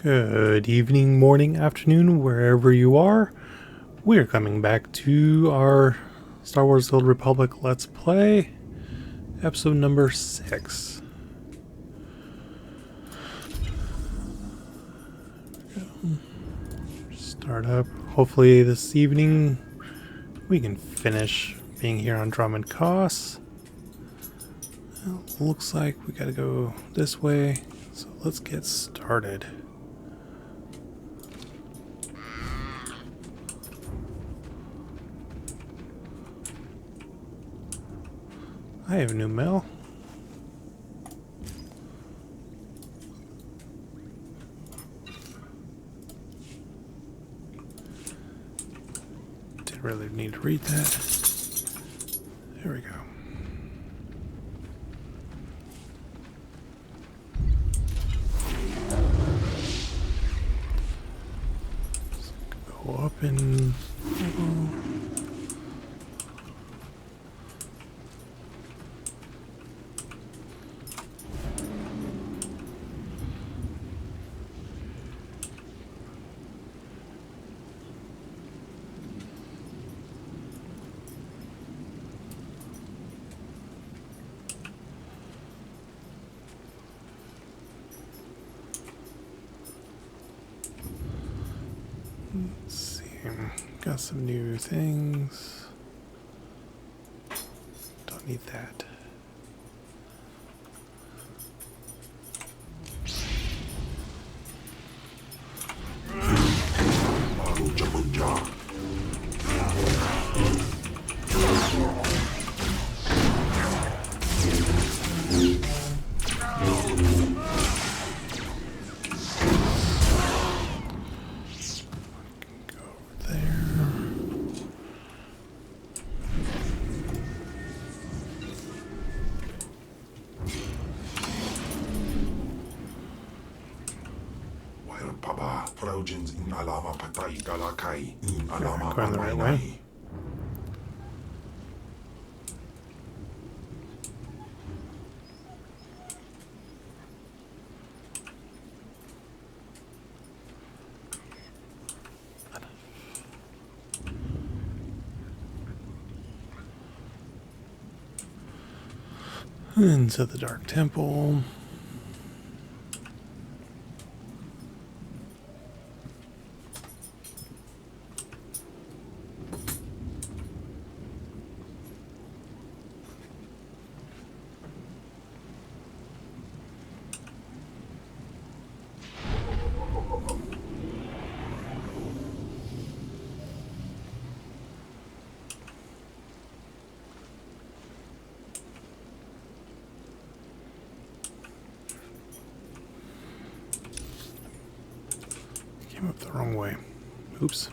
Good evening, morning, afternoon, wherever you are. We're coming back to our Star Wars The Old Republic Let's Play, episode number 6. Start up. Hopefully this evening we can finish being here on Dromond Kass. Well, looks like we gotta go this way, so let's get started. I have new mail. Didn't really need to read that. There we go. Go up and... Let's see, got some new things. Don't need that. Going the right way. Into the Dark Temple. Came up the wrong way. Oops.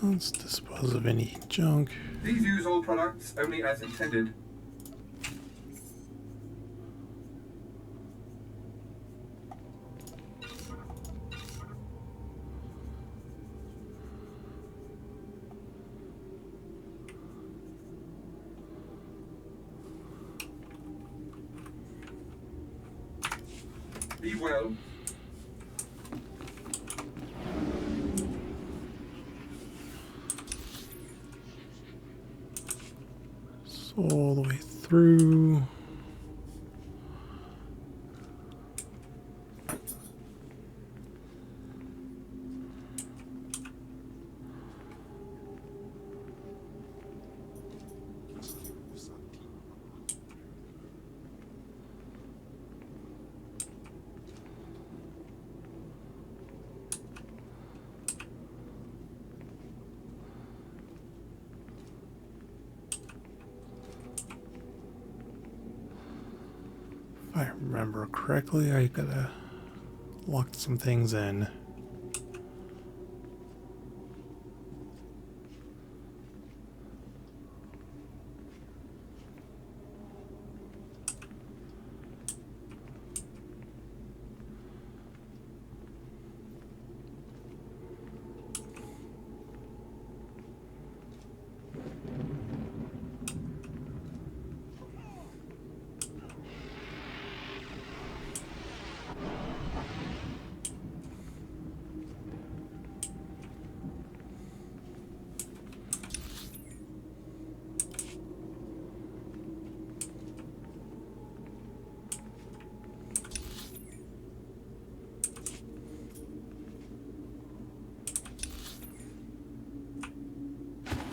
Let's dispose of any junk. Please use all products only as intended. Be well. All the way through. If I remember correctly, I gotta lock some things in.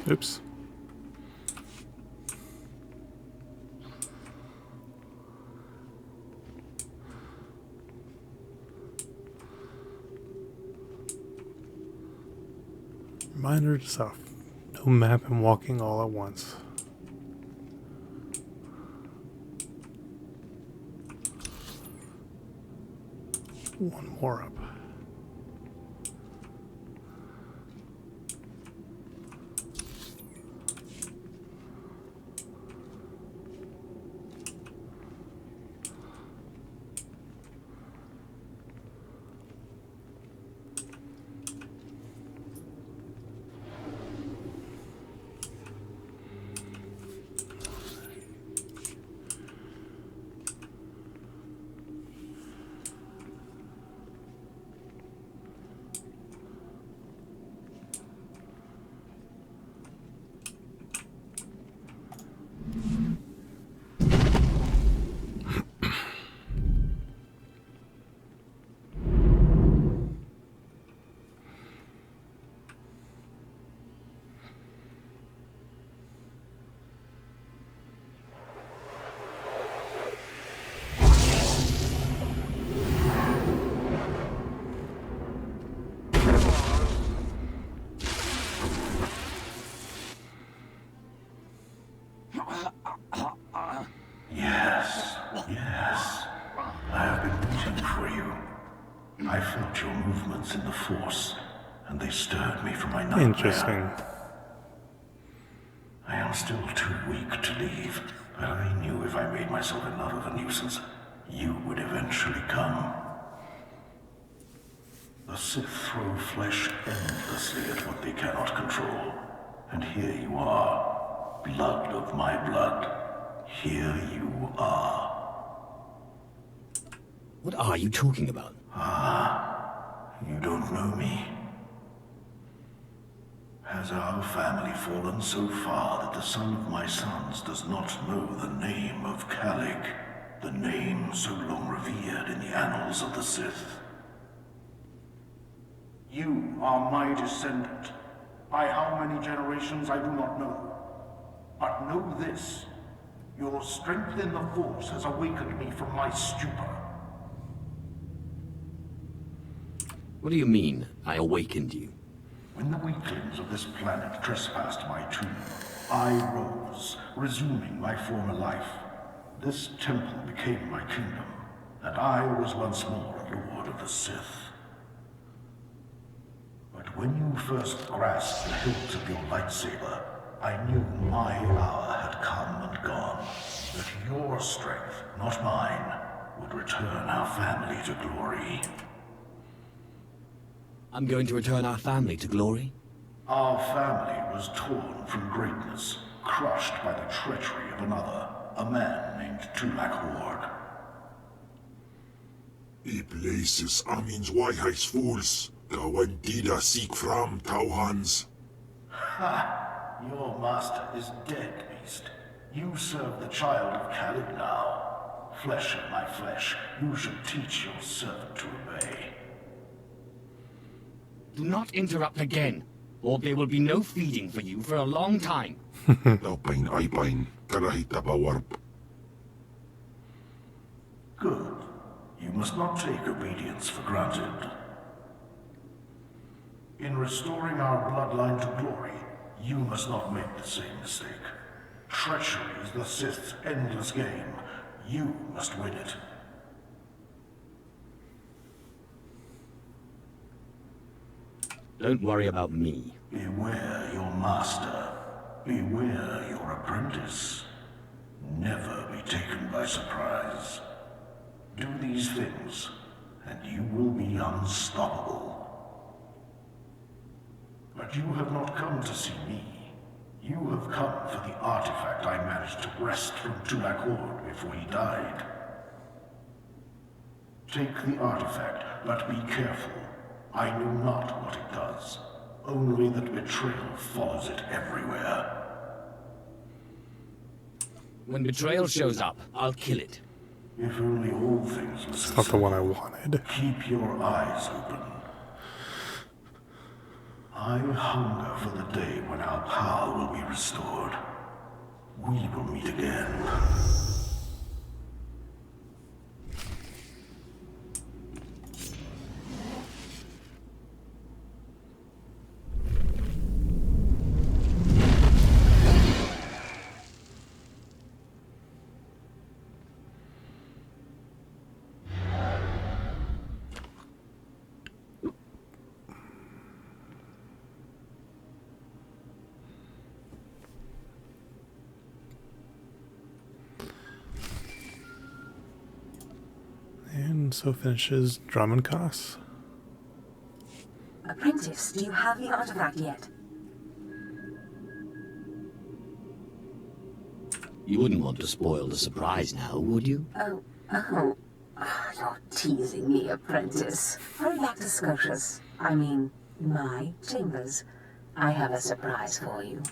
Oops. Reminder to self. No map and walking all at once. One more up. Yes, yes. I have been waiting for you. I felt your movements in the Force, and they stirred me from my nightmare. Interesting. I am still too weak to leave, but I knew if I made myself enough of a nuisance, you would eventually come. The Sith throw flesh endlessly at what they cannot control. And here you are, blood of my blood. Here you are. What are you talking about? You don't know me. Has our family fallen so far that the son of my sons does not know the name of Calic, the name so long revered in the annals of the Sith? You are my descendant. By how many generations I do not know. But know this. Your strength in the Force has awakened me from my stupor. What do you mean, I awakened you? When the weaklings of this planet trespassed my tomb, I rose, resuming my former life. This temple became my kingdom, and I was once more a Lord of the Sith. But when you first grasped the hilt of your lightsaber, I knew my hour had come and gone. That your strength, not mine, would return our family to glory. I'm going to return our family to glory? Our family was torn from greatness, crushed by the treachery of another, a man named Tulak Hord. I places Amin's Whitehigh's fools. Gawan tila seek from Tauhans. Ha! Your master is dead, beast. You serve the child of Khalid now. Flesh of my flesh, you should teach your servant to obey. Do not interrupt again, or there will be no feeding for you for a long time. Laupain aipain, karahita bawarp. Good. You must not take obedience for granted. In restoring our bloodline to glory, you must not make the same mistake. Treachery is the Sith's endless game. You must win it. Don't worry about me. Beware your master. Beware your apprentice. Never be taken by surprise. Do these things, and you will be unstoppable. But you have not come to see me. You have come for the artifact I managed to wrest from Tulak Hord before he died. Take the artifact, but be careful. I know not what it does, only that betrayal follows it everywhere. When betrayal shows up, I'll kill it. If only all things were It's so not the one I simple. wanted. Keep your eyes open. I hunger for the day when our power will be restored. We will meet again. And so finishes Dromond Kass. Apprentice, do you have the artifact yet? You wouldn't want to spoil the surprise now, would you? Oh, you're teasing me, apprentice. Hurry back to Scotia's. I mean, my chambers. I have a surprise for you.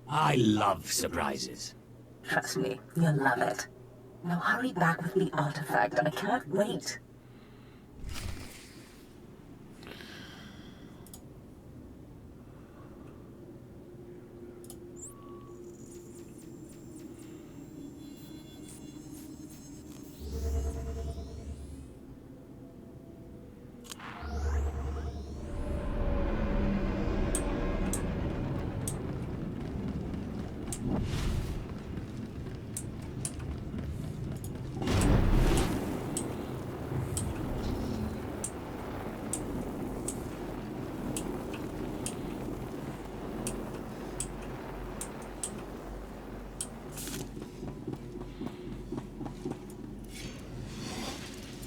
I love surprises. Trust me, you'll love it. Now hurry back with the artifact. I can't wait.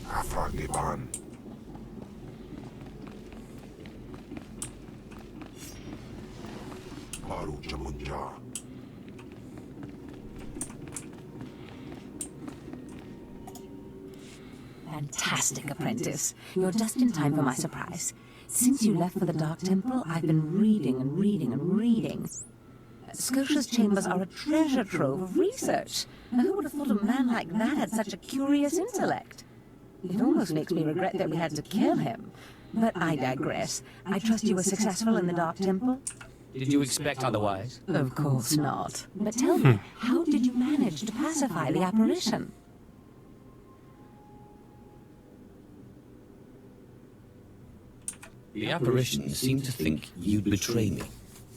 Afragiban. Baru Jamunja. Fantastic, apprentice. You're just in time for my surprise. Since you left for the Dark Temple, I've been reading and reading and reading. Scotia's chambers are a treasure trove of research. Now, who would have thought a man like that had such a curious intellect? It almost makes me regret that we had to kill him. But I digress. I trust you were successful in the Dark Temple? Did you expect otherwise? Of course not. But tell me, how did you manage to pacify the apparition? The apparition seemed to think you'd betray me.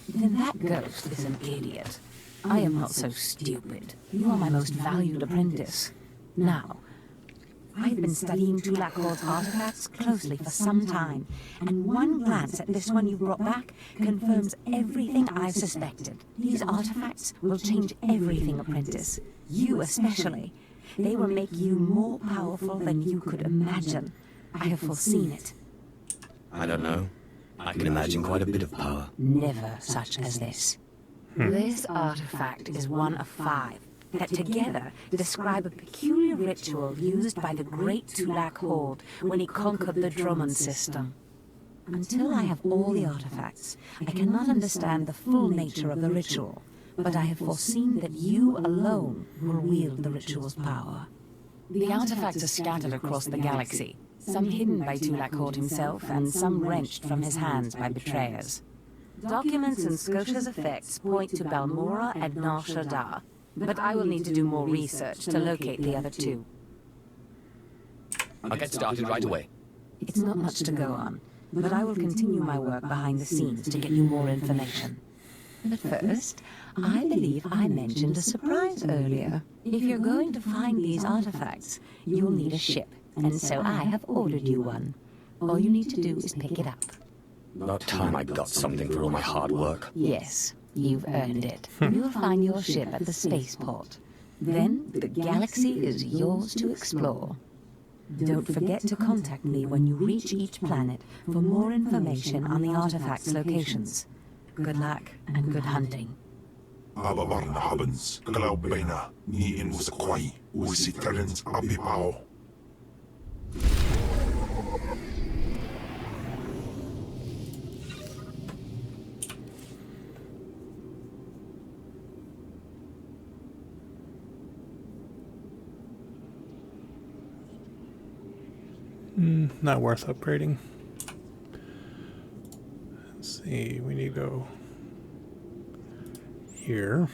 Then that ghost is an idiot. I am not so stupid. You are my most valued apprentice. Now, I've been studying Tulakord's artifacts closely for some time, and one glance at this one you brought back confirms everything I've suspected. These artifacts will change everything, apprentice. You especially. They will make you more powerful than you could imagine. I have foreseen it. I don't know. I can imagine quite a bit of power. Never such as this. This artifact is one of 5 that together describe a peculiar ritual used by the great Tulak Horde when he conquered the Dromond system. Until I have all the artifacts, I cannot understand the full nature of the ritual, but I have foreseen that you alone will wield the ritual's power. The artifacts are scattered across the galaxy, some hidden by Tulak Horde himself, and some wrenched from his hands by betrayers. Documents and Scotia's effects point to Balmora and Nar Shaddaa, but I will need to do more research to locate the other 2. I'll get started right away. It's not much to go on, but I will continue my work behind the scenes to get you more information. But first, I believe I mentioned a surprise earlier. If you're going to find these artifacts, you'll need a ship, and so I have ordered you one. All you need to do is pick it up. About time I got something for all my hard work. Yes, you've earned it. You'll find your ship at the spaceport. Then the galaxy is yours to explore. Don't forget to contact me when you reach each planet for more information on the artifacts' locations. Good luck and good hunting. Ababarna habens. Glaubena. Ni in Musakwai. Usiterens abibao. Not worth upgrading. Let's see, we need to go here.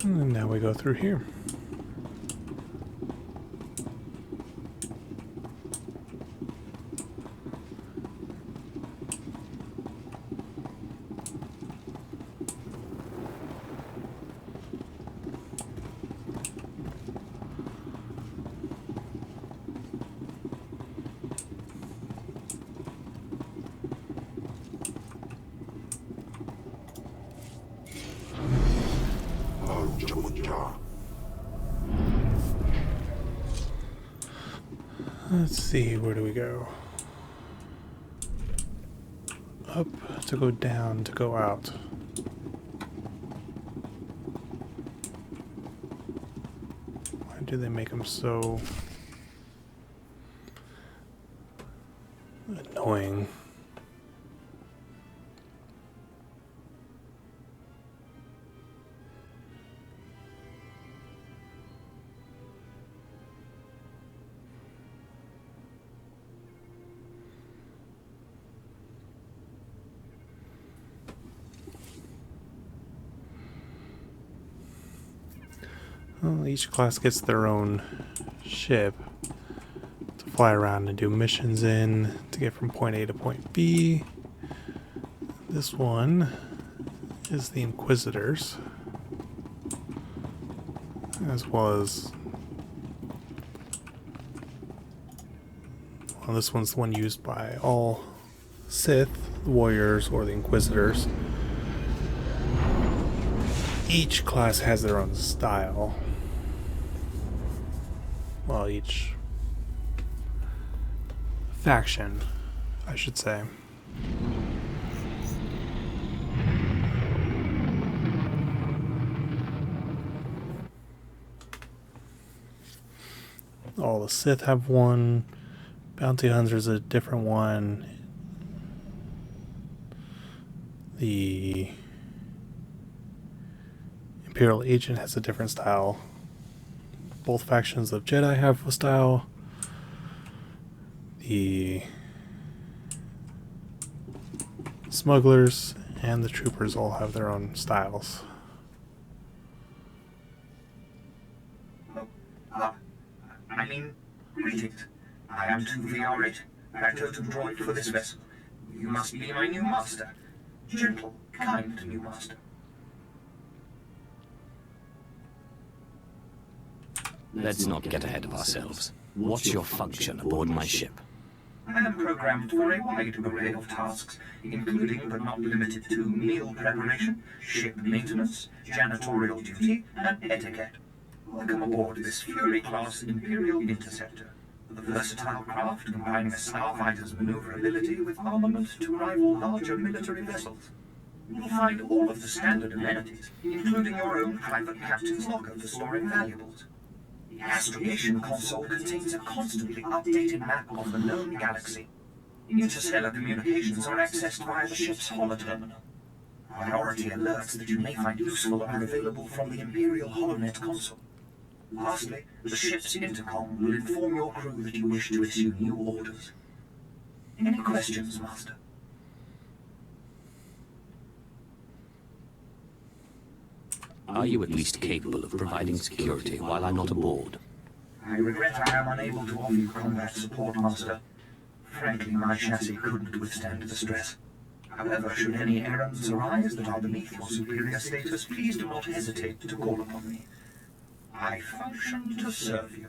And now we go through here. Let's see, where do we go? Up to go down to go out. Why do they make them so annoying? Well, each class gets their own ship to fly around and do missions in to get from point A to point B. This one is the Inquisitors, as well as, well, this one's the one used by all Sith, warriors, or the Inquisitors. Each class has their own style. Well, each faction, I should say. All the Sith have one. Bounty Hunters a different one. The Imperial Agent has a different style. Both factions of Jedi have a style. The Smugglers and the Troopers all have their own styles. Greetings. I am 2VR8, Factotum droid for this vessel. You must be my new master. Gentle, kind new master. Let's not get ahead of ourselves. What's your function aboard my ship? I am programmed for a wide array of tasks, including but not limited to meal preparation, ship maintenance, janitorial duty, and etiquette. Welcome aboard this Fury-class Imperial Interceptor, the versatile craft combining a starfighter's maneuverability with armament to rival larger military vessels. You'll find all of the standard amenities, including your own private captain's locker for storing valuables. The astrogation console contains a constantly updated map of the known galaxy. Interstellar communications are accessed via the ship's holoterminal. Priority alerts that you may find useful are available from the Imperial HoloNet console. Lastly, the ship's intercom will inform your crew that you wish to issue new orders. Any questions, Master? Are you at least capable of providing security while I'm not aboard? I regret I am unable to offer you combat support, Master. Frankly, my chassis couldn't withstand the stress. However, should any errands arise that are beneath your superior status, please do not hesitate to call upon me. I function to serve you.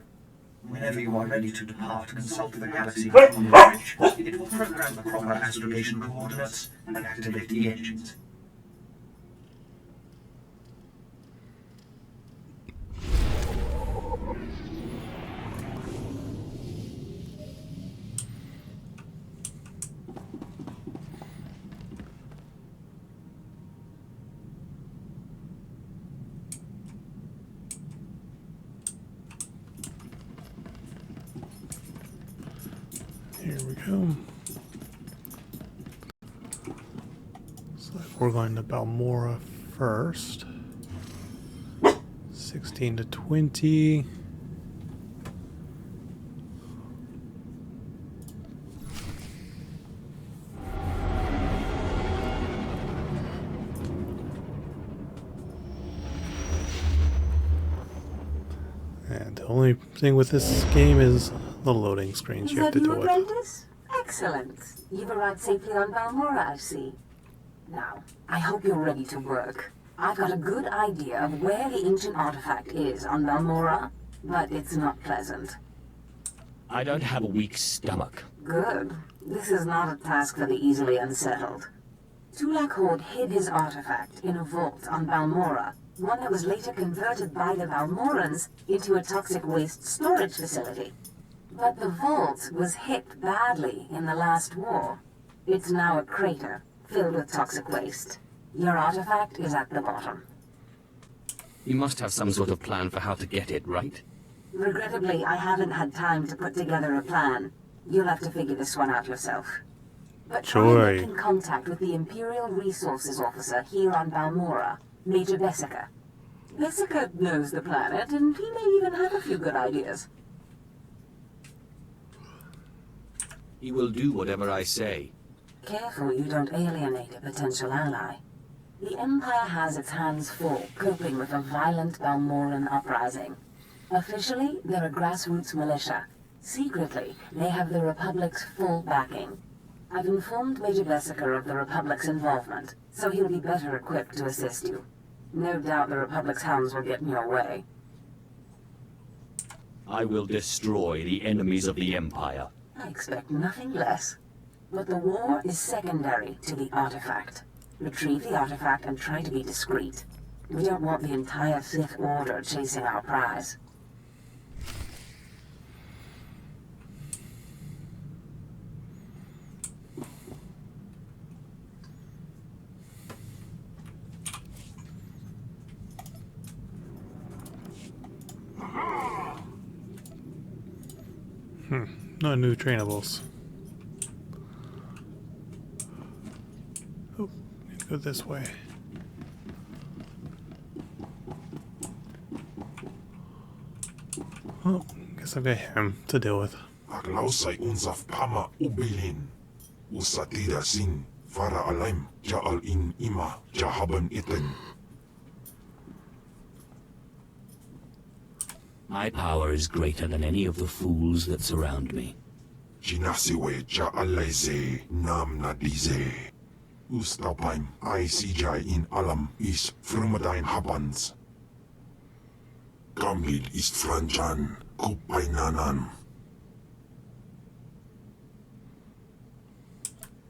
Whenever you are ready to depart, consult the galaxy on the bridge. It will program the proper astrogation coordinates and activate the engines. Here we go. we're going to Balmora first. 16 to 20. And the only thing with this game is the loading screens you have to deal with. Apprentice? Excellent. You've arrived safely on Balmora, I see. Now, I hope you're ready to work. I've got a good idea of where the ancient artifact is on Balmora, but it's not pleasant. I don't have a weak stomach. Good. This is not a task for the easily unsettled. Tulak Horde hid his artifact in a vault on Balmora, one that was later converted by the Balmorans into a toxic waste storage facility. But the vault was hit badly in the last war. It's now a crater, filled with toxic waste. Your artifact is at the bottom. You must have some sort of plan for how to get it, right? Regrettably, I haven't had time to put together a plan. You'll have to figure this one out yourself. But try making contact with the Imperial Resources Officer here on Balmora, Major Bessica. Bessica knows the planet, and he may even have a few good ideas. He will do whatever I say. Careful you don't alienate a potential ally. The Empire has its hands full coping with a violent Balmoran uprising. Officially, they're a grassroots militia. Secretly, they have the Republic's full backing. I've informed Major Bessica of the Republic's involvement, so he'll be better equipped to assist you. No doubt the Republic's hounds will get in your way. I will destroy the enemies of the Empire. I expect nothing less. But the war is secondary to the artifact. Retrieve the artifact and try to be discreet. We don't want the entire Sith Order chasing our prize. No new trainables. Oh, go this way. Oh, guess I've got him to deal with. Aglausay unsaf pama ubilin. Usatira sin. Fara alaim. Ja'al in ima. Jahaban iten. My power is greater than any of the fools that surround me. Jinasiwe ja'alaize nam nadize. Ustapaim ICJ in alam is Frumadine habans. Gamil ist Franjan kupainanan.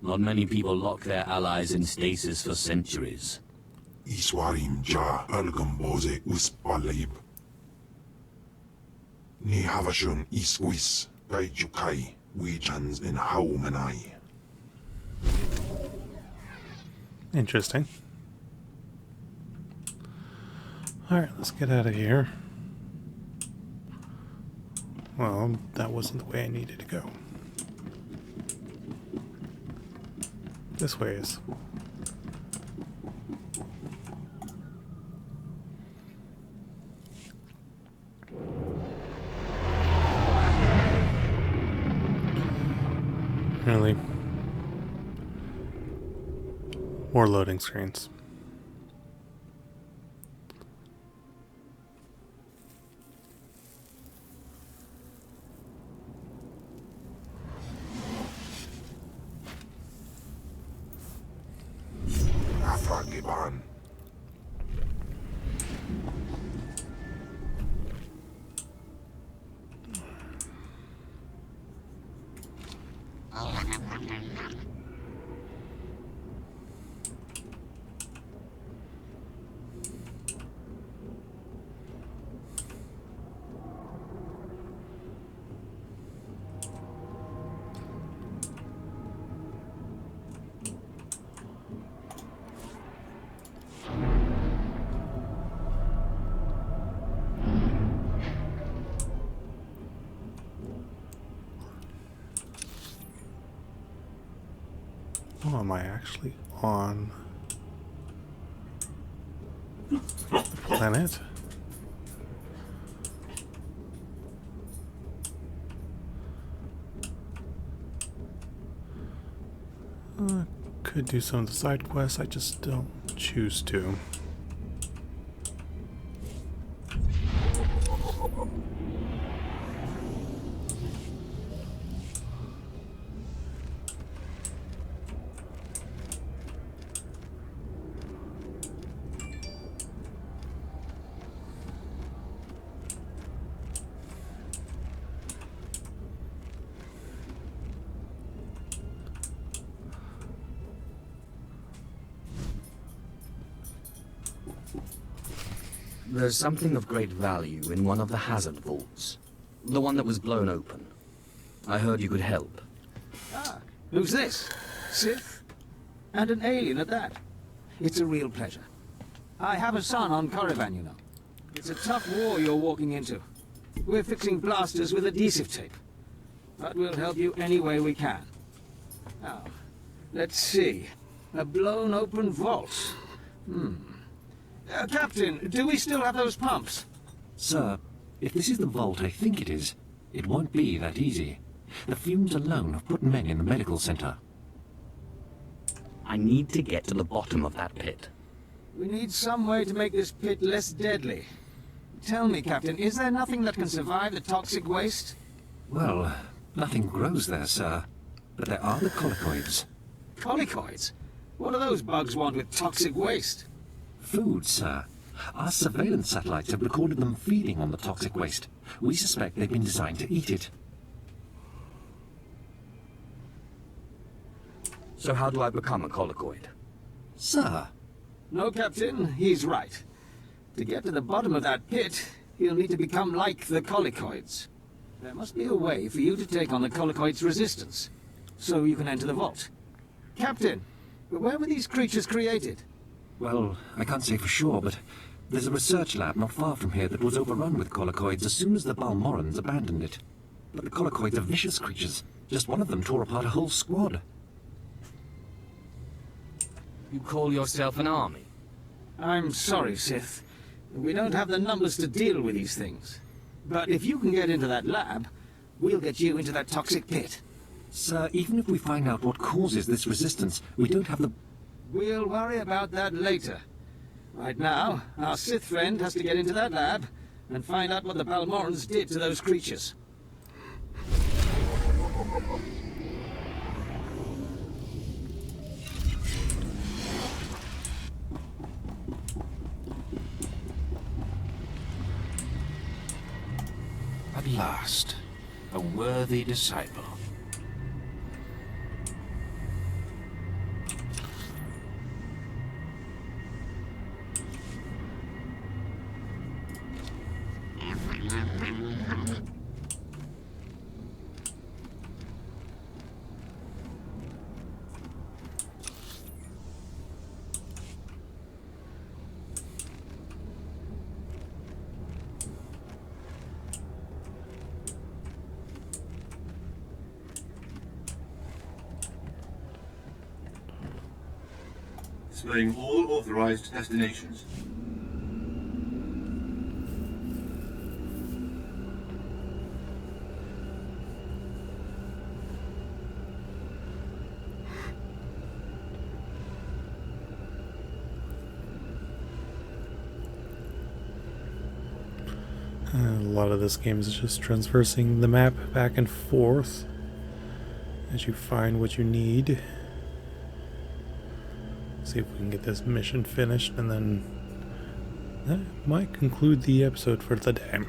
Not many people lock their allies in stasis for centuries. Iswarim ja algamboze uspalib. Ni havashun iswis kai jukai wijans in haumanai. Interesting. Alright, let's get out of here. Well, that wasn't the way I needed to go. This way is. Really? More loading screens. Afragiban. Oh, am I actually on planet. Could do some of the side quests, I just don't choose to. There's something of great value in one of the hazard vaults. The one that was blown open. I heard you could help. Ah, who's this? Sith? And an alien at that. It's a real pleasure. I have a son on Korriban, you know. It's a tough war you're walking into. We're fixing blasters with adhesive tape. But we'll help you any way we can. Now, let's see. A blown open vault. Captain, do we still have those pumps? Sir, if this is the vault I think it is, it won't be that easy. The fumes alone have put men in the medical center. I need to get to the bottom of that pit. We need some way to make this pit less deadly. Tell me, Captain, is there nothing that can survive the toxic waste? Well, nothing grows there, sir. But there are the colicoids. Colicoids? What do those bugs want with toxic waste? Food, sir. Our surveillance satellites have recorded them feeding on the toxic waste. We suspect they've been designed to eat it. So how do I become a colicoid? Sir? No, Captain, he's right. To get to the bottom of that pit, you'll need to become like the colicoids. There must be a way for you to take on the colicoids' resistance, so you can enter the vault. Captain, where were these creatures created? Well, I can't say for sure, but there's a research lab not far from here that was overrun with colicoids as soon as the Balmorans abandoned it. But the colicoids are vicious creatures. Just one of them tore apart a whole squad. You call yourself an army? I'm sorry, Sith. We don't have the numbers to deal with these things. But if you can get into that lab, we'll get you into that toxic pit. Sir, even if we find out what causes this resistance, we don't have the... We'll worry about that later. Right now, our Sith friend has to get into that lab and find out what the Balmorans did to those creatures. At last, a worthy disciple. Displaying all authorized destinations. A lot of this game is just traversing the map back and forth as you find what you need. See if we can get this mission finished, and then that might conclude the episode for the day. In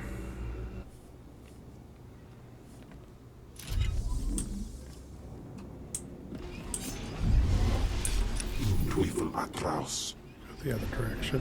Teufel atrás. Go the other direction.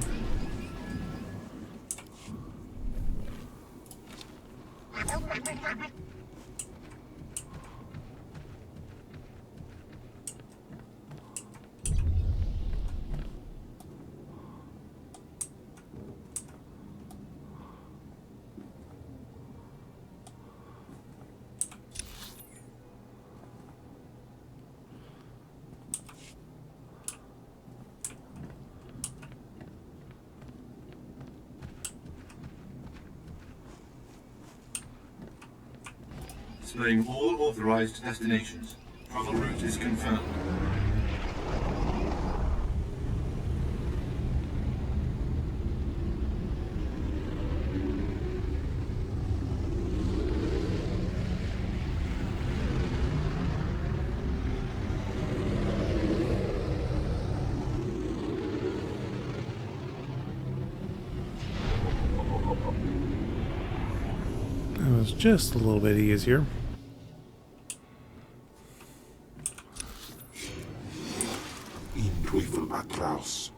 Displaying all authorized destinations. Travel route is confirmed. That was just a little bit easier. In Teufel Atraus.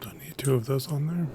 Don't need two of those on there.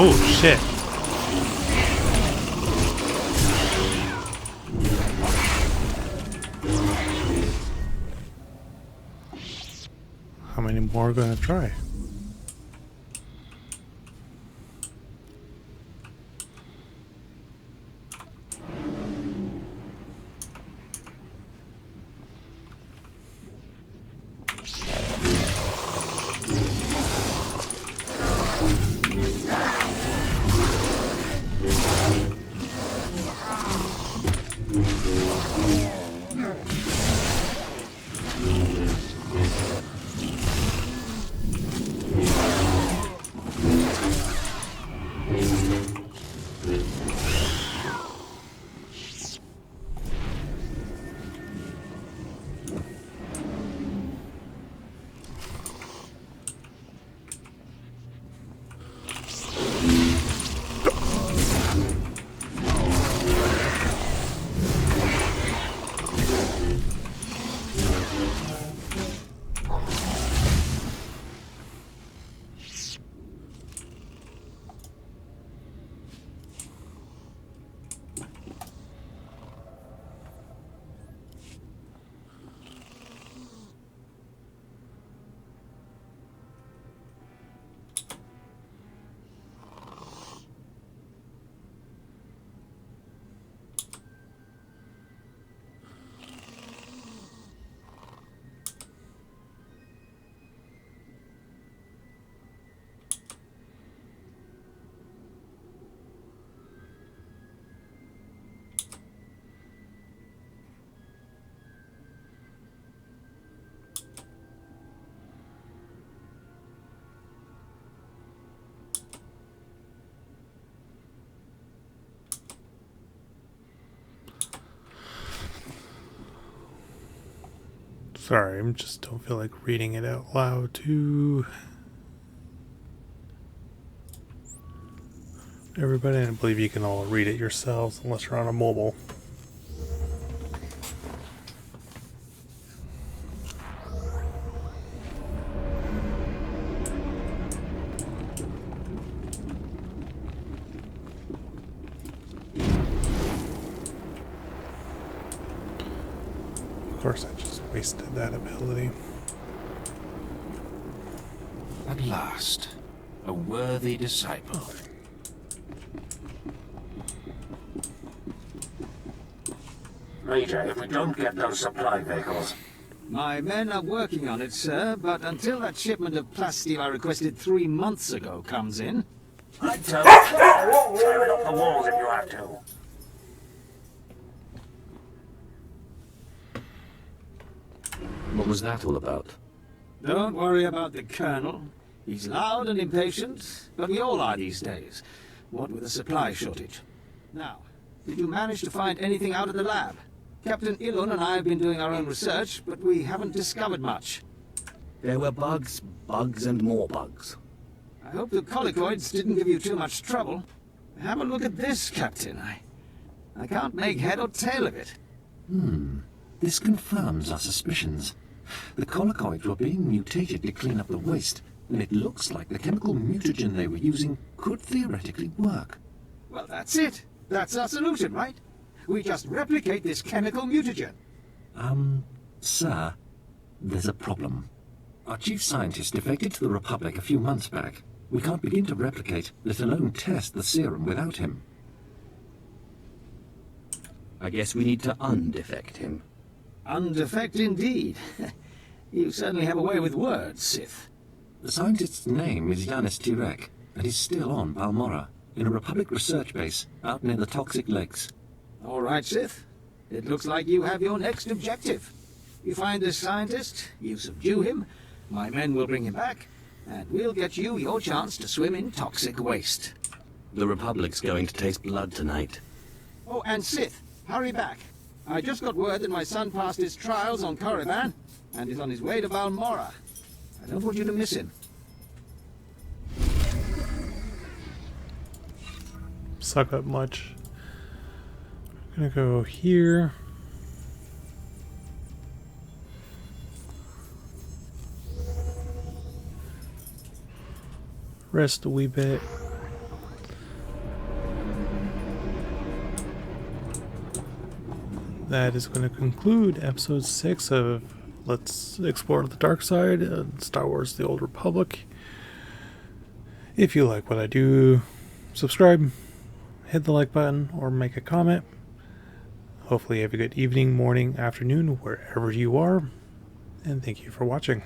Oh shit. How many more are going to try? Sorry, I just don't feel like reading it out loud to everybody. I believe you can all read it yourselves unless you're on a mobile. Wasted that ability. At last, a worthy disciple. Major, if we don't get those supply vehicles... My men are working on it, sir, but until that shipment of plasteel I requested 3 months ago comes in... I don't care. Tear it off the walls if you have to. What was that all about? Don't worry about the Colonel. He's loud and impatient, but we all are these days, what with the supply shortage. Now, did you manage to find anything out of the lab? Captain Ilun and I have been doing our own research, but we haven't discovered much. There were bugs, bugs and more bugs. I hope the colicoids didn't give you too much trouble. Have a look at this, Captain. I can't make head or tail of it. This confirms our suspicions. The colicoids were being mutated to clean up the waste, and it looks like the chemical mutagen they were using could theoretically work. Well, that's it. That's our solution, right? We just replicate this chemical mutagen. Sir, there's a problem. Our chief scientist defected to the Republic a few months back. We can't begin to replicate, let alone test the serum without him. I guess we need to undefect him. Undefect indeed. You certainly have a way with words, Sith. The scientist's name is Yanis Tirek, and he's still on Balmora, in a Republic research base out near the Toxic Lakes. All right, Sith. It looks like you have your next objective. You find this scientist, you subdue him, my men will bring him back, and we'll get you your chance to swim in toxic waste. The Republic's going to taste blood tonight. Oh, and Sith, hurry back. I just got word that my son passed his trials on Korriban, and is on his way to Balmora. I don't want you to miss him. Suck up much. I'm gonna go here. Rest a wee bit. That is going to conclude episode 6 of Let's Explore the Dark Side, Star Wars The Old Republic. If you like what I do, subscribe, hit the like button, or make a comment. Hopefully you have a good evening, morning, afternoon, wherever you are, and thank you for watching.